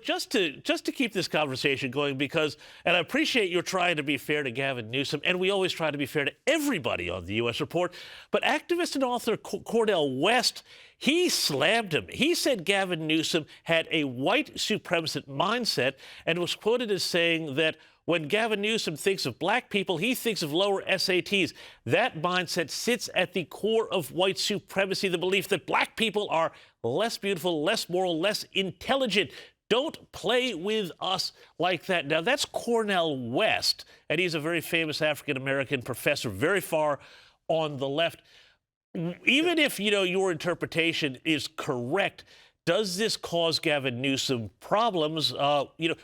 Just to keep this conversation going, because, and I appreciate you're trying to be fair to Gavin Newsom, and we always try to be fair to everybody on the U.S. Report, but activist and author Cordell West, he slammed him. He said Gavin Newsom had a white supremacist mindset and was quoted as saying that when Gavin Newsom thinks of black people, he thinks of lower SATs. That mindset sits at the core of white supremacy, the belief that black people are less beautiful, less moral, less intelligent. Don't play with us like that. Now, that's Cornel West, and he's a very famous African-American professor, very far on the left. Even if, your interpretation is correct, does this cause Gavin Newsom problems,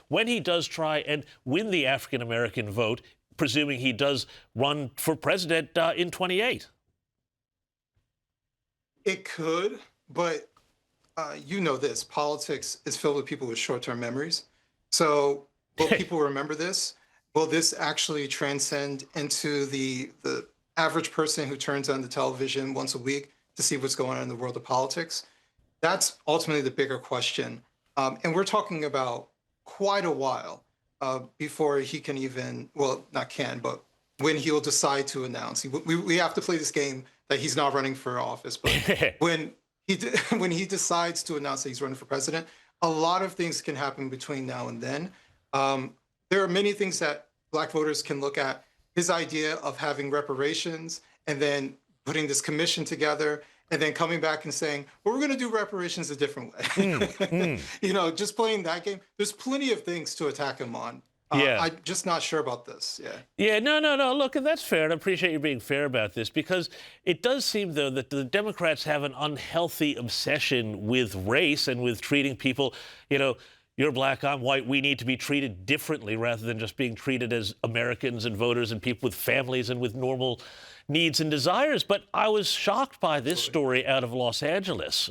when he does try and win the African-American vote, presuming he does run for president in 28? It could, but this, politics is filled with people with short-term memories. So will people remember this? Will this actually transcend into the average person who turns on the television once a week to see what's going on in the world of politics? That's ultimately the bigger question. And we're talking about quite a while before he can even, well, not can, but when he'll decide to announce. We have to play this game that he's not running for office, but when he decides to announce that he's running for president, a lot of things can happen between now and then. There are many things that Black voters can look at. His idea of having reparations and then putting this commission together and then coming back and saying, well, we're going to do reparations a different way. Just playing that game. There's plenty of things to attack him on. I'm just not sure about this. No. Look, and that's fair. And I appreciate you being fair about this, because it does seem, though, that the Democrats have an unhealthy obsession with race and with treating people, you're black, I'm white, we need to be treated differently rather than just being treated as Americans and voters and people with families and with normal needs and desires. But I was shocked by this story out of Los Angeles.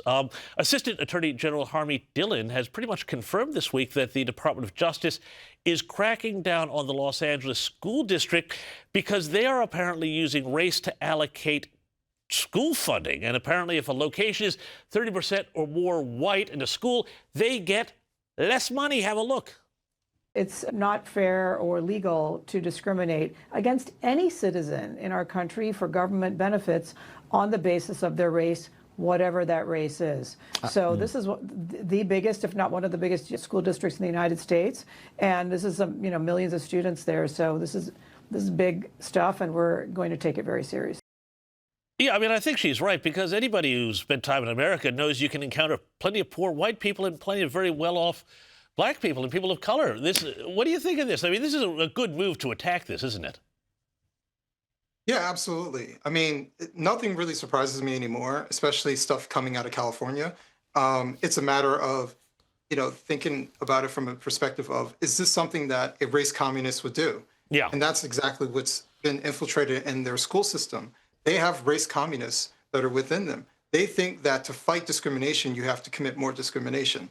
Assistant Attorney General Harmeet Dillon has pretty much confirmed this week that the Department of Justice is cracking down on the Los Angeles school district because they are apparently using race to allocate school funding. And apparently if a location is 30% or more white in a school, they get less money. Have a look. It's not fair or legal to discriminate against any citizen in our country for government benefits on the basis of their race, whatever that race is. So this is the biggest, if not one of the biggest school districts in the United States. And this is, millions of students there. So this is big stuff, and we're going to take it very seriously. Yeah, I think she's right, because anybody who's spent time in America knows you can encounter plenty of poor white people and plenty of very well-off black people and people of color. What do you think of this? This is a good move to attack this, isn't it? Yeah, absolutely. Nothing really surprises me anymore, especially stuff coming out of California. It's a matter of, thinking about it from a perspective of, is this something that a race communist would do? Yeah. And that's exactly what's been infiltrated in their school system. They have race communists that are within them. They think that to fight discrimination, you have to commit more discrimination.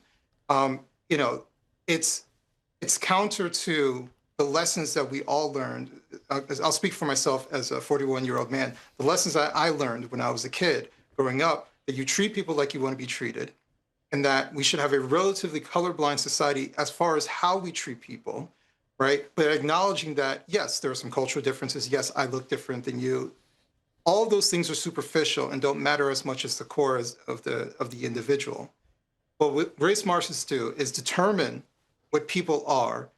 It's counter to the lessons that we all learned. I'll speak for myself as a 41-year-old man. The lessons that I learned when I was a kid growing up, that you treat people like you want to be treated, and that we should have a relatively colorblind society as far as how we treat people, right? But acknowledging that, yes, there are some cultural differences. Yes, I look different than you. All of those things are superficial and don't matter as much as the core of the individual. But what race Marxists do is determine what people are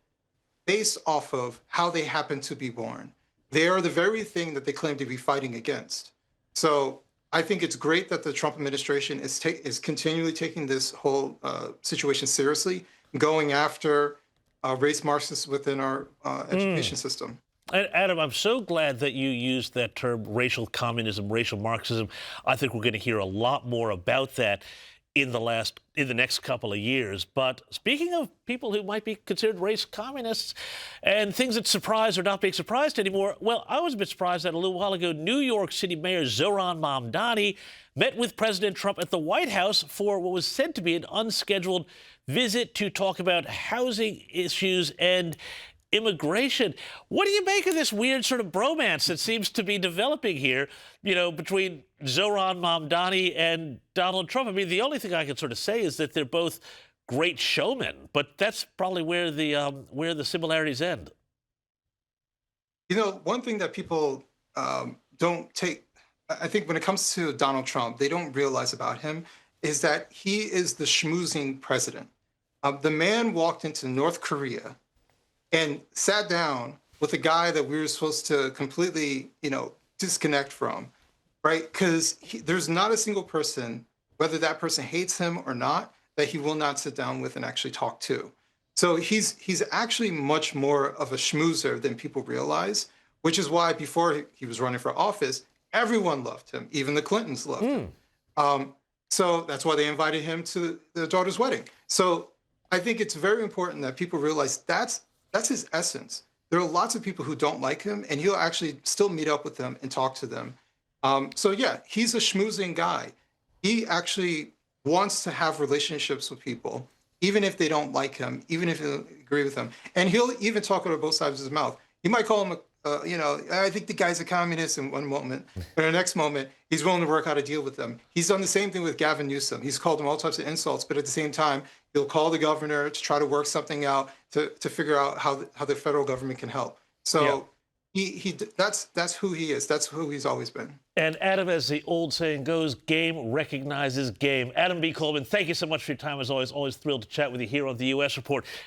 based off of how they happen to be born. They are the very thing that they claim to be fighting against. So I think it's great that the Trump administration is continually taking this whole situation seriously, going after race Marxists within our education system. Adam, I'm so glad that you used that term, racial communism, racial Marxism. I think we're going to hear a lot more about that in the next couple of years. But speaking of people who might be considered race communists and things that surprise or not being surprised anymore, well, I was a bit surprised that a little while ago, New York City Mayor Zohran Mamdani met with President Trump at the White House for what was said to be an unscheduled visit to talk about housing issues and immigration. What do you make of this weird sort of bromance that seems to be developing here, between Zohran Mamdani and Donald Trump? The only thing I can sort of say is that they're both great showman, but that's probably where the similarities end. You know, one thing that people don't take, I think when it comes to Donald Trump, they don't realize about him is that he is the schmoozing president. The man walked into North Korea and sat down with a guy that we were supposed to completely, disconnect from, right? Because there's not a single person, whether that person hates him or not, that he will not sit down with and actually talk to. So he's actually much more of a schmoozer than people realize, which is why before he was running for office, everyone loved him. Even the Clintons loved him. So that's why they invited him to their daughter's wedding. So I think it's very important that people realize that's his essence. There are lots of people who don't like him, and he'll actually still meet up with them and talk to them. So yeah, he's a schmoozing guy. He actually wants to have relationships with people, even if they don't like him, even if they don't agree with him. And he'll even talk out of both sides of his mouth. You might call him, I think the guy's a communist in one moment, but in the next moment, he's willing to work out a deal with them. He's done the same thing with Gavin Newsom. He's called him all types of insults, but at the same time, he'll call the governor to try to work something out to figure out how the federal government can help. So that's who he is. That's who he's always been. And Adam, as the old saying goes, game recognizes game. Adam B. Coleman, thank you so much for your time as always. Always thrilled to chat with you here on the U.S. Report.